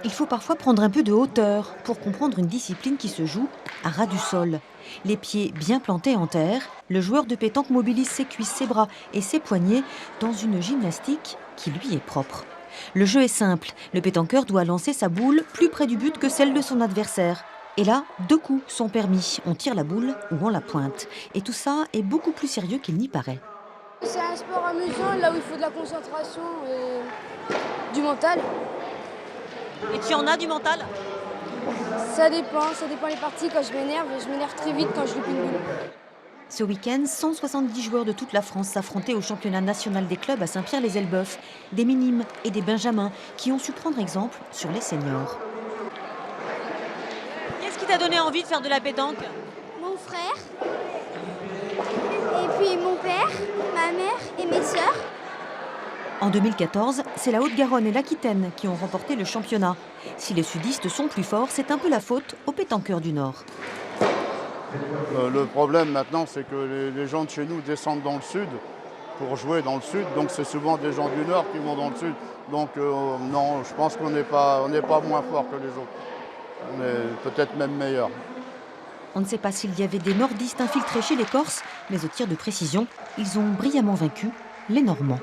Il faut parfois prendre un peu de hauteur pour comprendre une discipline qui se joue à ras du sol. Les pieds bien plantés en terre, le joueur de pétanque mobilise ses cuisses, ses bras et ses poignets dans une gymnastique qui lui est propre. Le jeu est simple, le pétanqueur doit lancer sa boule plus près du but que celle de son adversaire. Et là, 2 coups sont permis, on tire la boule ou on la pointe. Et tout ça est beaucoup plus sérieux qu'il n'y paraît. C'est un sport amusant, là où il faut de la concentration et du mental. Et tu en as du mental? Ça dépend les parties. Quand je m'énerve très vite quand je loupe une boule. Ce week-end, 170 joueurs de toute la France s'affrontaient au championnat national des clubs à Saint-Pierre-les-Elbeuf. Des minimes et des benjamins qui ont su prendre exemple sur les seniors. Qu'est-ce qui t'a donné envie de faire de la pétanque? Mon frère, et puis mon père, ma mère et mes sœurs. En 2014, c'est la Haute-Garonne et l'Aquitaine qui ont remporté le championnat. Si les sudistes sont plus forts, c'est un peu la faute aux pétanqueurs du Nord. Le problème maintenant, c'est que les gens de chez nous descendent dans le sud pour jouer dans le sud. Donc c'est souvent des gens du nord qui vont dans le sud. Donc non, je pense qu'on n'est pas moins fort que les autres. On est peut-être même meilleur. On ne sait pas s'il y avait des nordistes infiltrés chez les Corses, mais au tir de précision, ils ont brillamment vaincu les Normands.